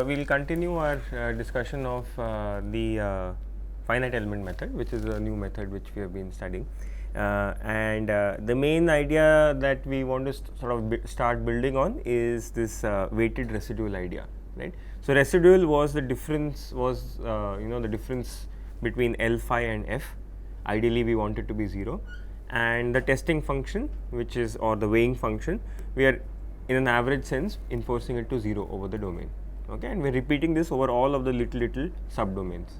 we'll continue our discussion of the finite element method, which is a new method which we have been studying. And the main idea that we want to sort of start building on is this weighted residual idea, right. So, residual was the difference the difference between L phi and F. Ideally, we want it to be 0, and the testing function, which is, or the weighing function, we are in an average sense enforcing it to 0 over the domain, okay, and we are repeating this over all of the little subdomains,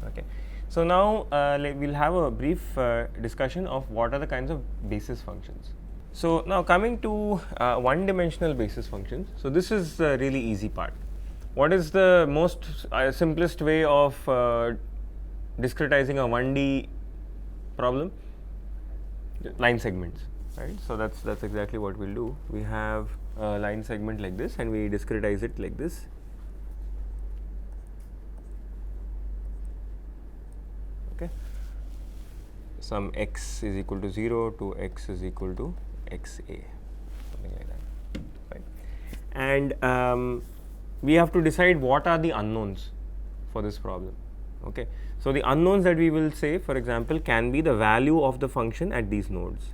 okay. So, now we will have a brief discussion of what are the kinds of basis functions. So, now coming to one dimensional basis functions. So, this is the really easy part. What is the most simplest way of discretizing a 1D problem? Line segments, right. So, that's exactly what we will do. We have a line segment like this and we discretize it like this. Okay. Some x is equal to 0 to x is equal to x a, something like that, right. And we have to decide what are the unknowns for this problem, okay. So, the unknowns that we will say, for example, can be the value of the function at these nodes,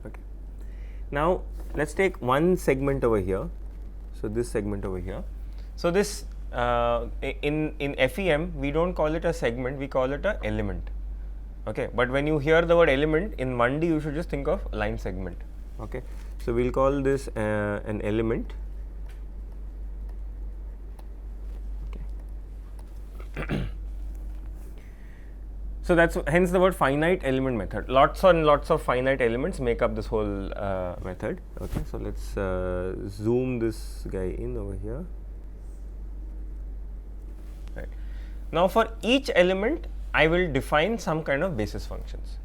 okay. Now, let us take one segment over here. So, this segment over here. So, this in FEM we do not call it a segment, we call it a element, okay. But when you hear the word element in 1D, you should just think of line segment, okay. So, we will call this an element, okay. So, that is hence the word finite element method. Lots and lots of finite elements make up this whole method, okay. So, let us zoom this guy in over here. Right. Now, for each element I will define some kind of basis functions,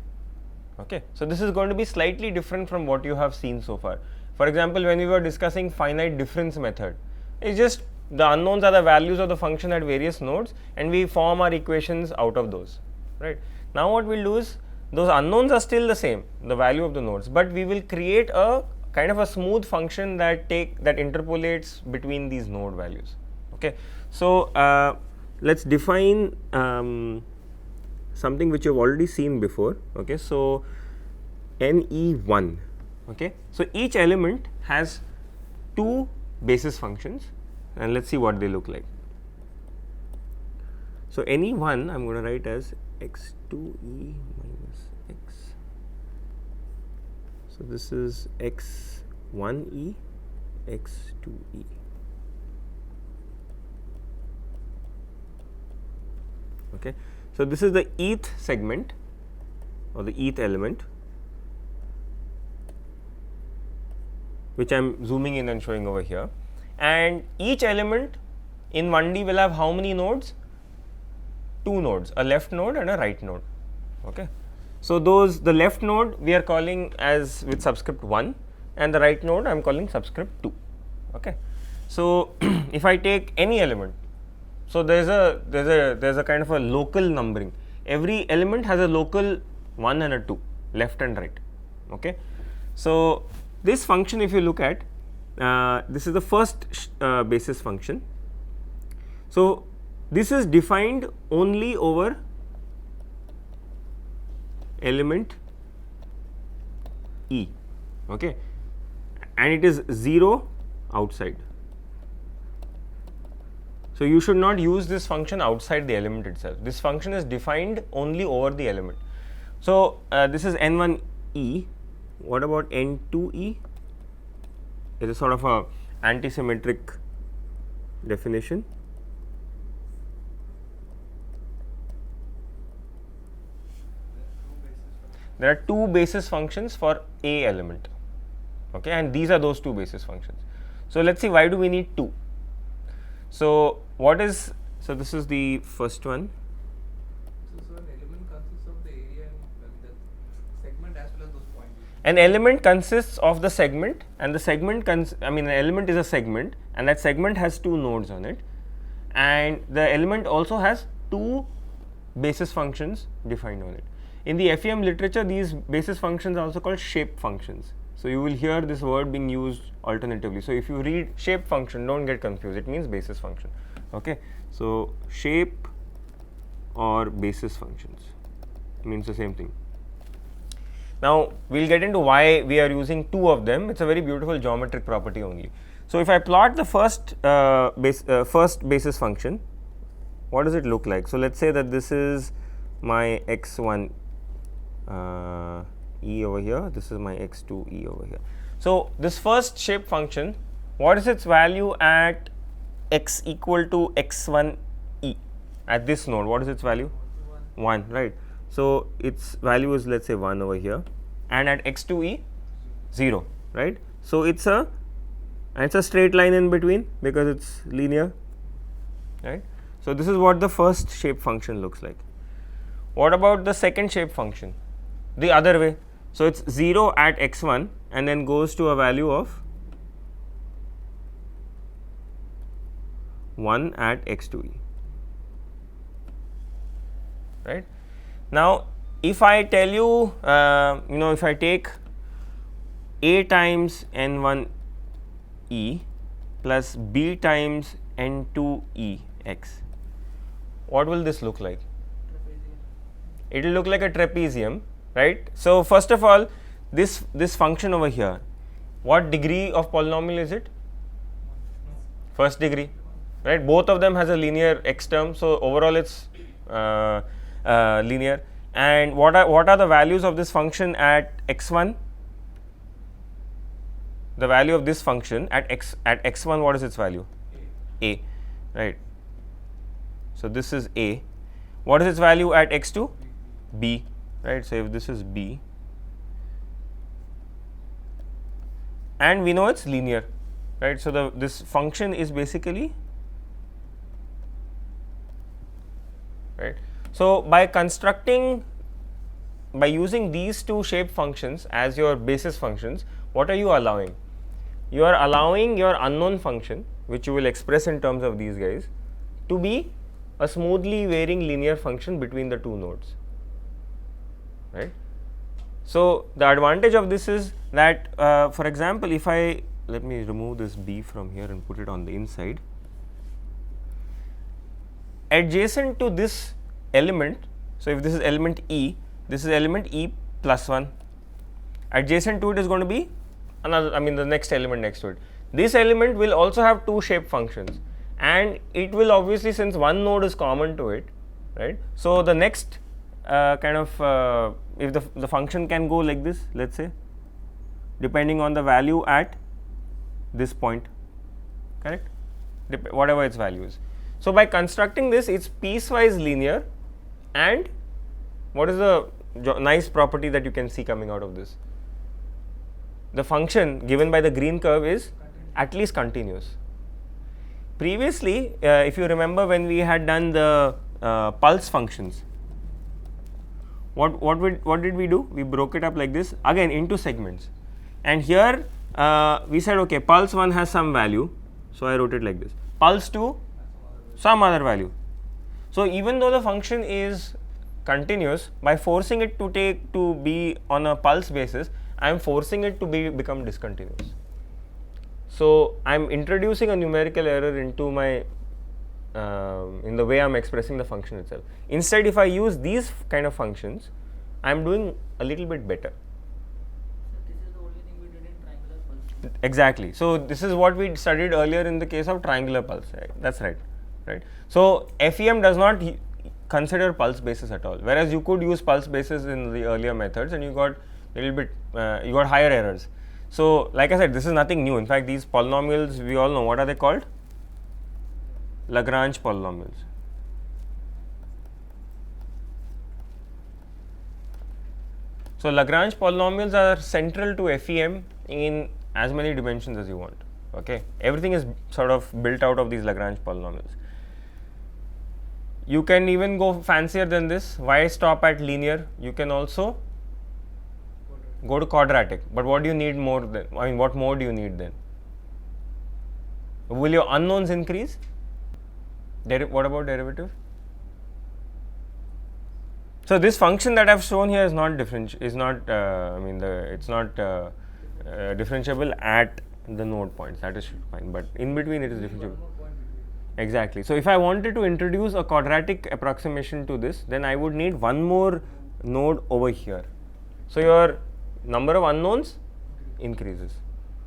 okay. So, this is going to be slightly different from what you have seen so far. For example, when we were discussing finite difference method, it is just the unknowns are the values of the function at various nodes and we form our equations out of those, right. Now, what we will do is those unknowns are still the same, the value of the nodes, but we will create a kind of a smooth function that interpolates between these node values, okay. So, let us define something which you have already seen before, okay. So, NE1, okay. So, each element has two basis functions and let us see what they look like. So, NE1 I am going to write as x2e minus x. So, this is x1e, x2e. Okay. So, this is the eth segment or the eth element, which I am zooming in and showing over here, and each element in 1D will have how many nodes? 2 nodes, a left node and a right node, okay. So, the left node we are calling as with subscript 1 and the right node I am calling subscript 2, okay. So, if I take any element, so there's a kind of a local numbering. Every element has a local 1 and a 2, left and right, okay. So, this function if you look at, this is the first basis function. So, this is defined only over element E, okay, and it is 0 outside. So, you should not use this function outside the element itself. This function is defined only over the element. So, this is N1E. What about N2E? It is sort of a antisymmetric definition. There are two basis functions for a element, okay, and these are those two basis functions. So, let us see why do we need two. So, so this is the first one. So, an element consists of the area and the segment as well as those points. An element consists of the segment, and the segment an element is a segment and that segment has two nodes on it, and the element also has two basis functions defined on it. In the FEM literature, these basis functions are also called shape functions. So you will hear this word being used alternatively. So if you read shape function, don't get confused, it means basis function. Okay, so shape or basis functions means the same thing. Now we'll get into why we are using two of them. It's a very beautiful geometric property only. So if I plot the first basis function, what does it look like? So let's say that this is my x1 e over here, this is my x2 e over here. So this first shape function, what is its value at x equal to x1 e? At this node, what is its value? 1, right? So its value is, let's say, 1 over here, and at x2 e 0, right? So it's a straight line in between because it's linear, right? So this is what the first shape function looks like. What about the second shape function? The other way. So it's 0 at x1 and then goes to a value of 1 at x2e, right? Now if I tell you, if I take a times n1 e plus b times n2 e x, what will this look like? It will look like a trapezium, right? So first of all, this function over here, what degree of polynomial is it? First degree, right? Both of them has a linear x term, so overall it's linear. And what are the values of this function at x1? The value of this function at x1, what is its value? A, right? So this is a. What is its value at x2? B, right? So if this is b, and we know it's linear, right? So this function is basically, right? So by using these two shape functions as your basis functions, what are you allowing? You are allowing your unknown function, which you will express in terms of these guys, to be a smoothly varying linear function between the two nodes, right? So the advantage of this is that, for example, if let me remove this b from here and put it on the inside, adjacent to this element, so if this is element e, this is element e plus 1, adjacent to it is going to be another, the next element next to it. This element will also have two shape functions, and it will obviously, since one node is common to it, right? So the next if the function can go like this, let's say, depending on the value at this point, correct? Whatever its value is. So by constructing this, it's piecewise linear, and what is the nice property that you can see coming out of this? The function given by the green curve is at least continuous. Previously, if you remember, when we had done the pulse functions, what did we do? We broke it up like this again into segments, and here we said, okay, pulse 1 has some value, so I wrote it like this, pulse 2 some other value. So even though the function is continuous, by forcing it to be on a pulse basis, I am forcing it to become discontinuous. So I am introducing a numerical error into my in the way I am expressing the function itself. Instead, if I use these kind of functions, I am doing a little bit better. So this is the only thing we did in triangular pulse. Exactly. So this is what we studied earlier in the case of triangular pulse. Right? That's right. Right. So FEM does not consider pulse basis at all, whereas you could use pulse basis in the earlier methods, and you got little bit you got higher errors. So like I said, this is nothing new. In fact, these polynomials, we all know what are they called? Lagrange polynomials. So Lagrange polynomials are central to FEM in as many dimensions as you want. Okay, everything is sort of built out of these Lagrange polynomials. You can even go fancier than this. Why stop at linear? You can also go to quadratic. But what do you need more than? What more do you need then? Will your unknowns increase? What about derivative? So this function that I have shown here is not different. Is not. It's not differentiable at the node points. That is fine, but in between it is One differentiable. more point between. Exactly. So if I wanted to introduce a quadratic approximation to this, then I would need one more node over here. So your number of unknowns increases.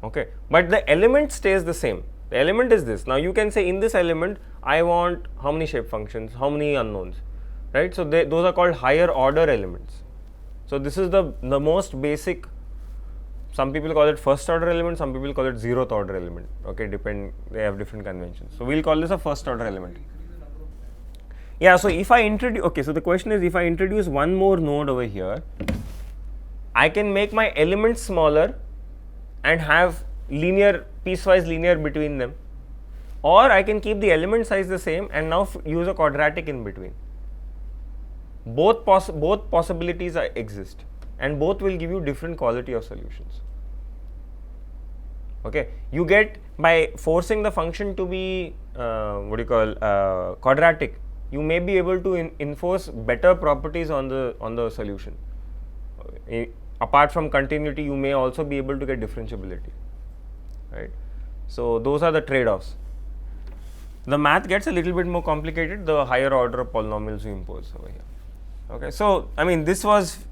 Okay, but the element stays the same. The element is this. Now you can say in this element I want how many shape functions, how many unknowns, right? So those are called higher order elements. So this is the most basic. Some people call it first order element, some people call it zeroth order element. Okay, they have different conventions. So we'll call this a first order element. Increase the number of points. Yeah, so if I introduce, okay, so the question is if I introduce one more node over here, I can make my elements smaller and have piecewise linear between them, or I can keep the element size the same and now use a quadratic in between. Both possibilities exist, and both will give you different quality of solutions. Okay, you get by forcing the function to be quadratic, you may be able to enforce better properties on the solution. Apart from continuity, you may also be able to get differentiability, right? So those are the trade-offs. The math gets a little bit more complicated the higher order of polynomials you impose over here. Okay, so I mean this was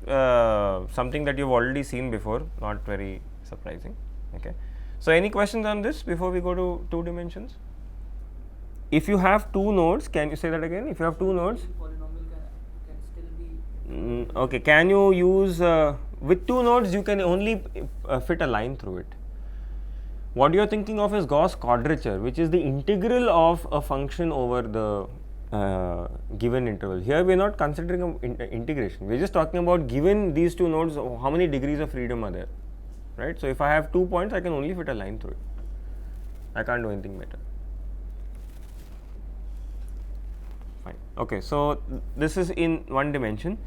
something that you've already seen before, not very surprising. Okay, so any questions on this before we go to 2 dimensions? If you have 2 nodes, can you say that again? If you have 2 nodes, Polynomial can still be. okay, can you use with 2 nodes you can only fit a line through it. What you are thinking of is Gauss quadrature, which is the integral of a function over the given interval. Here we are not considering integration, we are just talking about given these 2 nodes how many degrees of freedom are there, right? So if I have 2 points I can only fit a line through it, I can't do anything better. Fine. Okay, so this is in 1 dimension.